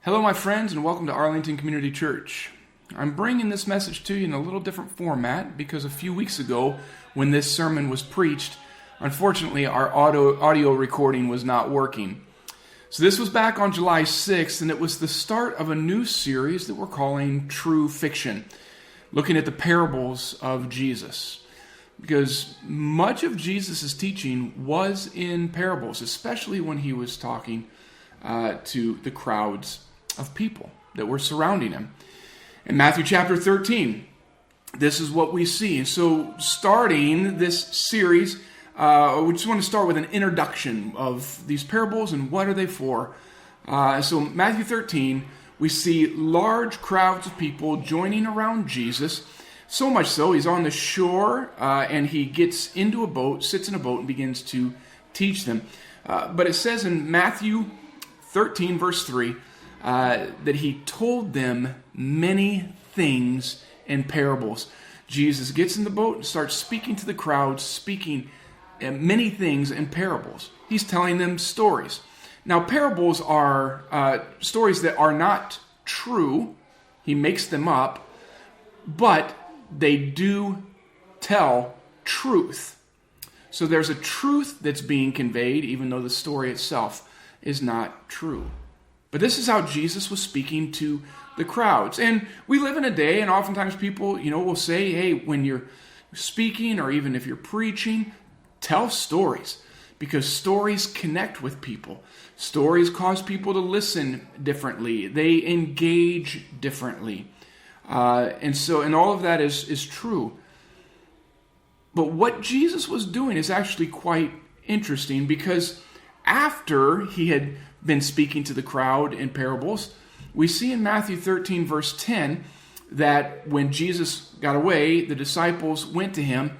Hello, my friends, and welcome to Arlington Community Church. I'm bringing this message to you in a little different format because a few weeks ago, when this sermon was preached, unfortunately, our audio recording was not working. So this was back on July 6th, and it was the start of a new series that we're calling True Fiction, looking at the parables of Jesus. Because much of Jesus' teaching was in parables, especially when he was talking to the crowds of people that were surrounding him. In Matthew chapter 13, this is what we see. And so starting this series, we just want to start with an introduction of these parables and what are they for. So Matthew 13, we see large crowds of people joining around Jesus. So much so, he's on the shore and he gets into a boat, sits in a boat and begins to teach them. But it says in Matthew 13 verse 3, that he told them many things in parables. Jesus gets in the boat and starts speaking to the crowd, speaking many things in parables. He's telling them stories. Now, parables are stories that are not true. He makes them up, but they do tell truth. So there's a truth that's being conveyed, even though the story itself is not true. But this is how Jesus was speaking to the crowds. And we live in a day, and oftentimes people, will say, hey, when you're speaking or even if you're preaching, tell stories. Because stories connect with people. Stories cause people to listen differently. They engage differently. And all of that is true. But what Jesus was doing is actually quite interesting, because after he had been speaking to the crowd in parables, we see in Matthew 13 verse 10 that when Jesus got away, the disciples went to him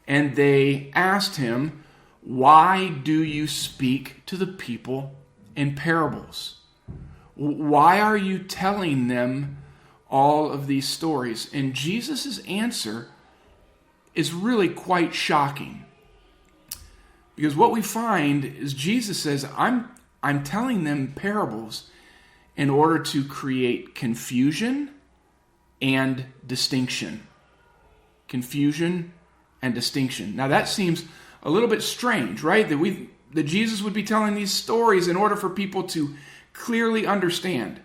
and they asked him, "Why do you speak to the people in parables? Why are you telling them all of these stories?" And Jesus' answer is really quite shocking. Because what we find is Jesus says, I'm telling them parables in order to create confusion and distinction. Confusion and distinction. Now that seems a little bit strange, right? That Jesus would be telling these stories in order for people to clearly understand.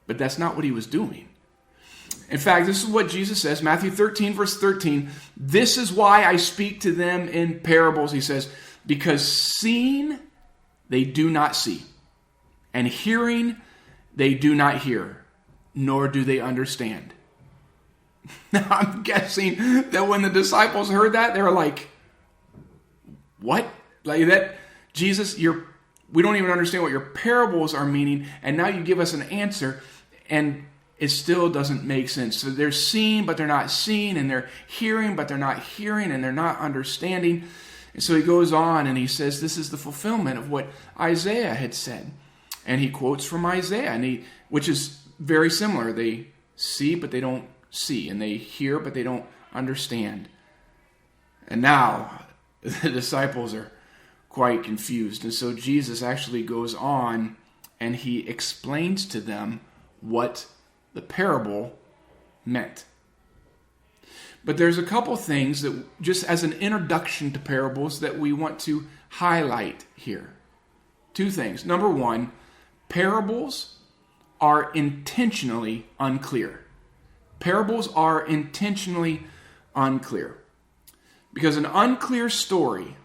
But that's not what he was doing. In fact, this is what Jesus says, Matthew 13, verse 13. "This is why I speak to them in parables," he says, "because seeing they do not see, and hearing they do not hear, nor do they understand." Now, I'm guessing that when the disciples heard that, they were like, "What? Like that? Jesus, we don't even understand what your parables are meaning, and now you give us an answer, and it still doesn't make sense." So they're seeing, but they're not seeing, and they're hearing, but they're not hearing, and they're not understanding. And so he goes on and he says this is the fulfillment of what Isaiah had said. And he quotes from Isaiah, which is very similar. They see, but they don't see, and they hear, but they don't understand. And now the disciples are quite confused. And so Jesus actually goes on and he explains to them what the parable meant. But there's a couple things that, just as an introduction to parables, that we want to highlight here. Two things. Number one, parables are intentionally unclear. Parables are intentionally unclear. Because an unclear story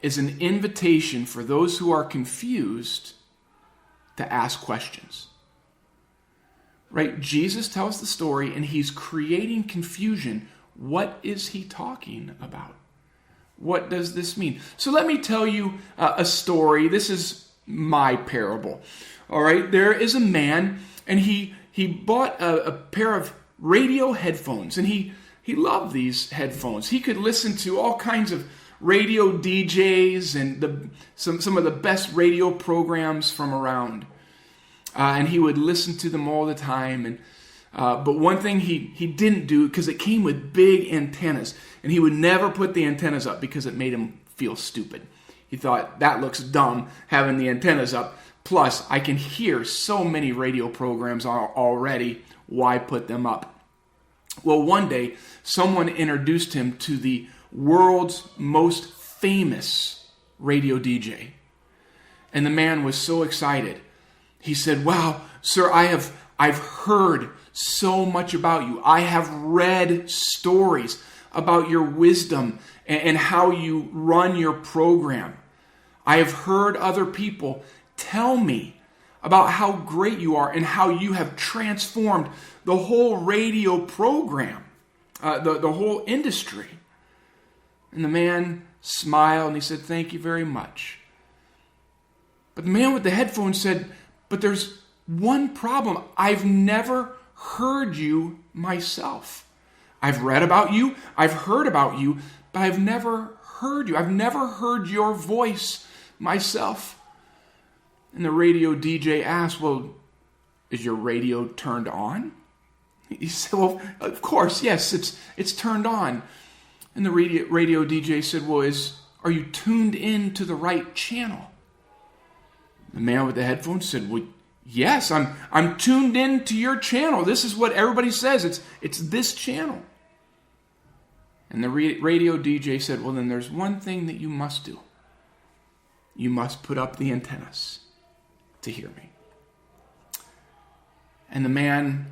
is an invitation for those who are confused to ask questions. Right? Jesus tells the story and he's creating confusion. What is he talking about? What does this mean? So let me tell you a story. This is my parable. All right? There is a man and he bought a pair of radio headphones, and he loved these headphones. He could listen to all kinds of radio DJs and some of the best radio programs from around. And he would listen to them all the time. But one thing he didn't do, because it came with big antennas, and he would never put the antennas up because it made him feel stupid. He thought, that looks dumb, having the antennas up. Plus, I can hear so many radio programs already. Why put them up? Well, one day, someone introduced him to the world's most famous radio DJ. And the man was so excited. He said, "Wow, sir, I've heard so much about you. I have read stories about your wisdom and how you run your program. I have heard other people tell me about how great you are and how you have transformed the whole radio program, the whole industry." And the man smiled and he said, "Thank you very much." But the man with the headphones said, "But there's one problem. I've never heard you myself. I've read about you, I've heard about you, but I've never heard you. I've never heard your voice myself." And the radio DJ asked, "Well, is your radio turned on?" He said, "Well, of course, yes, it's turned on." And the radio DJ said, "Well, are you tuned in to the right channel?" The man with the headphones said, "Well, yes, I'm tuned in to your channel. This is what everybody says. It's this channel." And the radio DJ said, "Well, then there's one thing that you must do. You must put up the antennas to hear me." And the man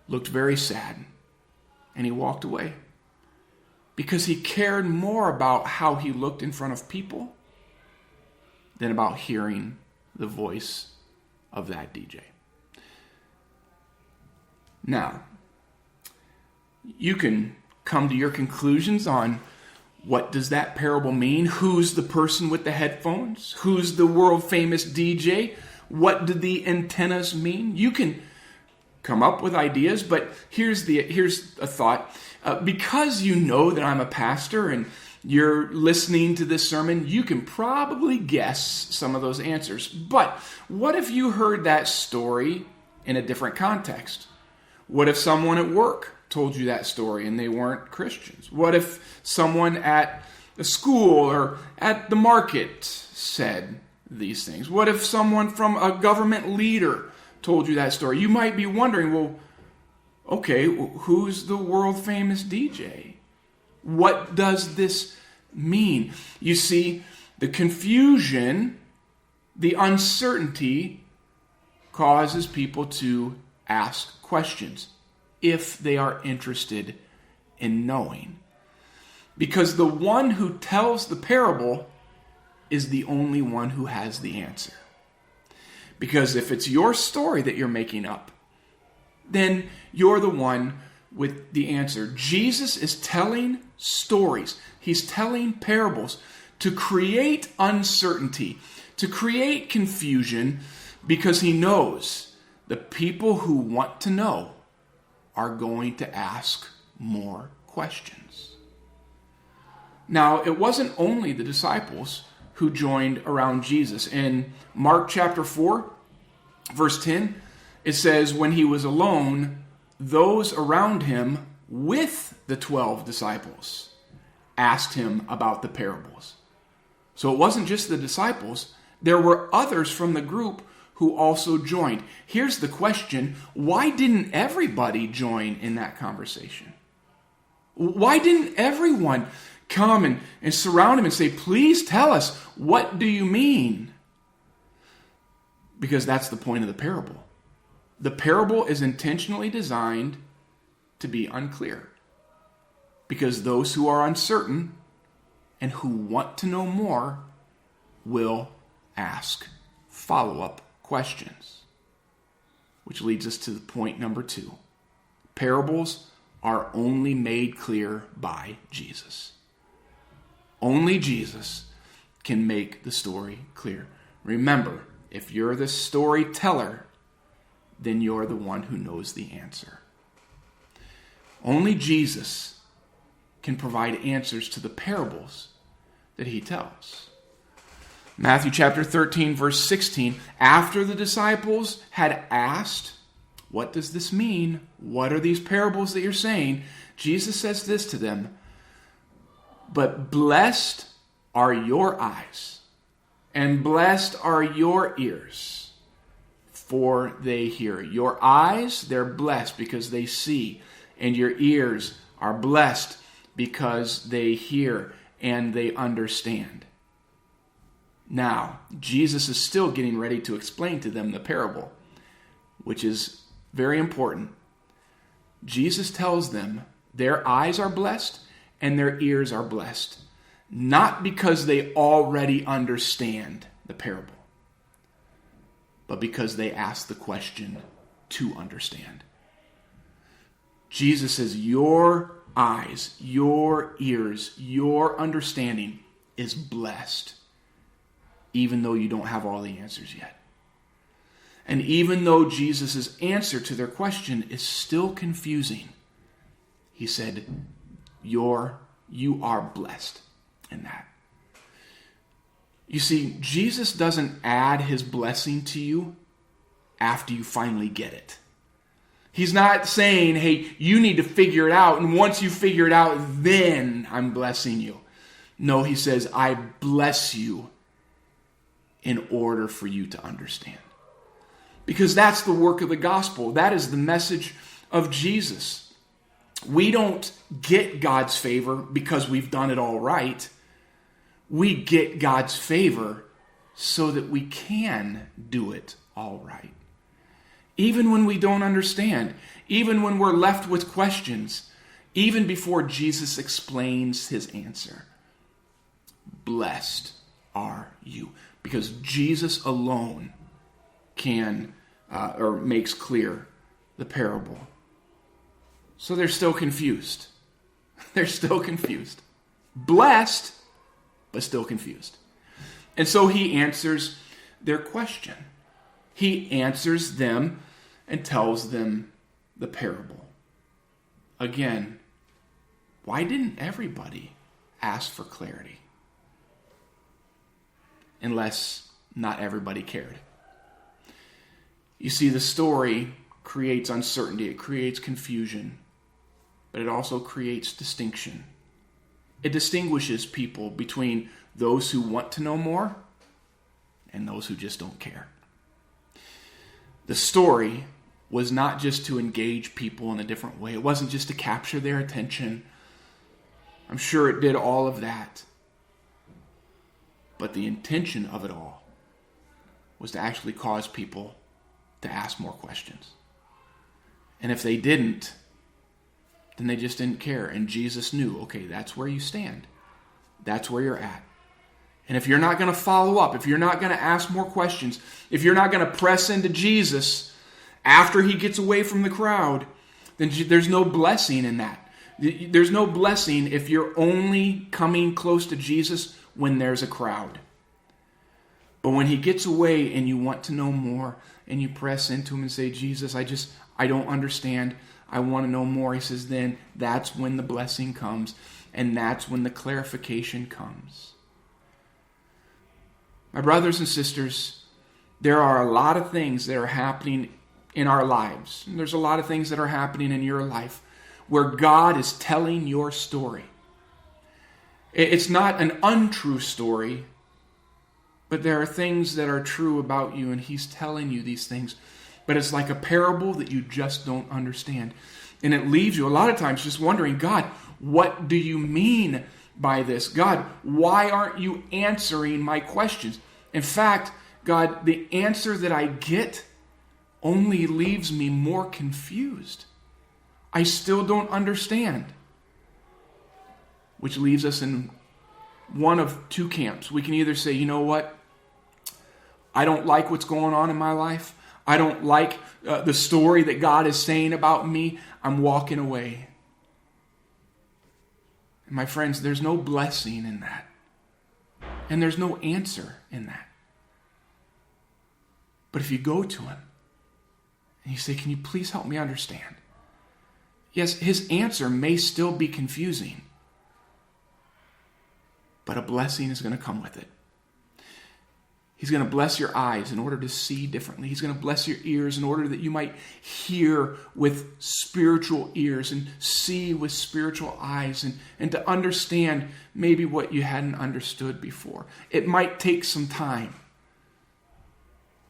looked very sad, and he walked away because he cared more about how he looked in front of people than about hearing the voice of that DJ. Now, you can come to your conclusions on what does that parable mean? Who's the person with the headphones? Who's the world famous DJ? What do the antennas mean? You can come up with ideas, but here's a thought. Because you know that I'm a pastor and you're listening to this sermon, you can probably guess some of those answers. But what if you heard that story in a different context? What if someone at work told you that story and they weren't Christians? What if someone at a school or at the market said these things? What if someone from a government leader told you that story? You might be wondering, well, okay, who's the world famous DJ? What does this mean? You see, the confusion, the uncertainty causes people to ask questions if they are interested in knowing. Because the one who tells the parable is the only one who has the answer. Because if it's your story that you're making up, then you're the one with the answer. Jesus is telling stories. He's telling parables to create uncertainty, to create confusion, because he knows the people who want to know are going to ask more questions. Now, it wasn't only the disciples who joined around Jesus. In Mark chapter 4, verse 10, it says, when he was alone, those around him with the 12 disciples asked him about the parables. So it wasn't just the disciples. There were others from the group who also joined. Here's the question: why didn't everybody join in that conversation? Why didn't everyone come and surround him and say, please tell us, what do you mean? Because that's the point of the parable. The parable is intentionally designed to be unclear. Because those who are uncertain and who want to know more will ask follow-up questions. Which leads us to the point number 2. Parables are only made clear by Jesus. Only Jesus can make the story clear. Remember, if you're the storyteller, then you're the one who knows the answer. Only Jesus can provide answers to the parables that he tells. Matthew chapter 13, verse 16, after the disciples had asked, what does this mean? What are these parables that you're saying? Jesus says this to them, but blessed are your eyes, and blessed are your ears, for they hear. Your eyes, they're blessed because they see, and your ears are blessed because they hear and they understand. Now, Jesus is still getting ready to explain to them the parable, which is very important. Jesus tells them their eyes are blessed and their ears are blessed, not because they already understand the parable, but because they ask the question to understand. Jesus says, your eyes, your ears, your understanding is blessed, even though you don't have all the answers yet. And even though Jesus' answer to their question is still confusing, he said, you are blessed in that. You see, Jesus doesn't add his blessing to you after you finally get it. He's not saying, hey, you need to figure it out, and once you figure it out, then I'm blessing you. No, he says, I bless you in order for you to understand. Because that's the work of the gospel. That is the message of Jesus. We don't get God's favor because we've done it all right. We get God's favor so that we can do it all right. Even when we don't understand, even when we're left with questions, even before Jesus explains his answer. Blessed are you. Because Jesus alone can or makes clear the parable. So they're still confused. They're still confused. Blessed, but still confused. And so he answers their question. He answers them and tells them the parable. Again, why didn't everybody ask for clarity? Unless not everybody cared. You see, the story creates uncertainty. It creates confusion. But it also creates distinction. It distinguishes people between those who want to know more and those who just don't care. The story was not just to engage people in a different way. It wasn't just to capture their attention. I'm sure it did all of that. But the intention of it all was to actually cause people to ask more questions. And if they didn't, then they just didn't care. And Jesus knew, okay, that's where you stand. That's where you're at. And if you're not going to follow up, if you're not going to ask more questions, if you're not going to press into Jesus after he gets away from the crowd, then there's no blessing in that. There's no blessing if you're only coming close to Jesus when there's a crowd. But when he gets away and you want to know more and you press into him and say, Jesus, I don't understand. I want to know more. He says, then that's when the blessing comes and that's when the clarification comes. My brothers and sisters, there are a lot of things that are happening in our lives. And there's a lot of things that are happening in your life where God is telling your story. It's not an untrue story, but there are things that are true about you, and he's telling you these things. But it's like a parable that you just don't understand. And it leaves you a lot of times just wondering, God, what do you mean by this? God, why aren't you answering my questions? In fact, God, the answer that I get only leaves me more confused. I still don't understand. Which leaves us in one of two camps. We can either say, you know what? I don't like what's going on in my life. I don't like the story that God is saying about me. I'm walking away. And my friends, there's no blessing in that. And there's no answer in that. But if you go to him and you say, can you please help me understand? Yes, his answer may still be confusing, but a blessing is going to come with it. He's going to bless your eyes in order to see differently. He's going to bless your ears in order that you might hear with spiritual ears and see with spiritual eyes and to understand maybe what you hadn't understood before. It might take some time,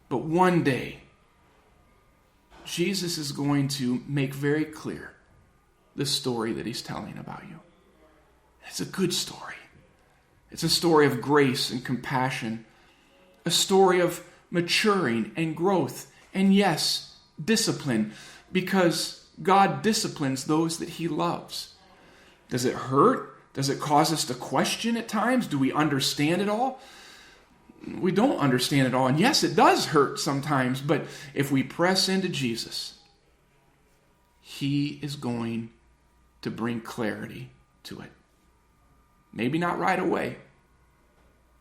but one day Jesus is going to make very clear the story that he's telling about you. It's a good story. It's a story of grace and compassion, a story of maturing and growth, and yes, discipline, because God disciplines those that he loves. Does it hurt? Does it cause us to question at times? Do we understand it all? We don't understand it all. And yes, it does hurt sometimes, but if we press into Jesus, he is going to bring clarity to it. Maybe not right away,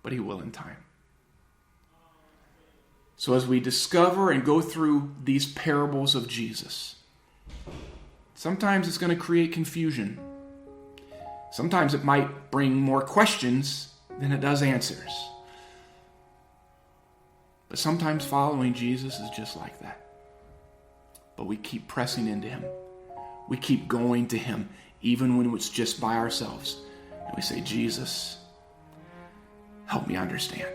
but he will in time. So as we discover and go through these parables of Jesus, sometimes it's going to create confusion. Sometimes it might bring more questions than it does answers. But sometimes following Jesus is just like that. But we keep pressing into him. We keep going to him, even when it's just by ourselves. And we say, Jesus, help me understand.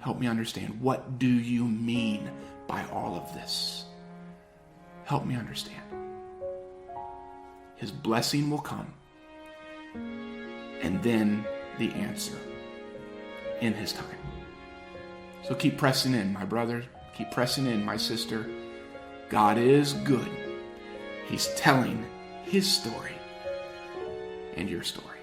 Help me understand. What do you mean by all of this? Help me understand. His blessing will come. And then the answer in his time. So keep pressing in, my brother. Keep pressing in, my sister. God is good. He's telling his story and your story.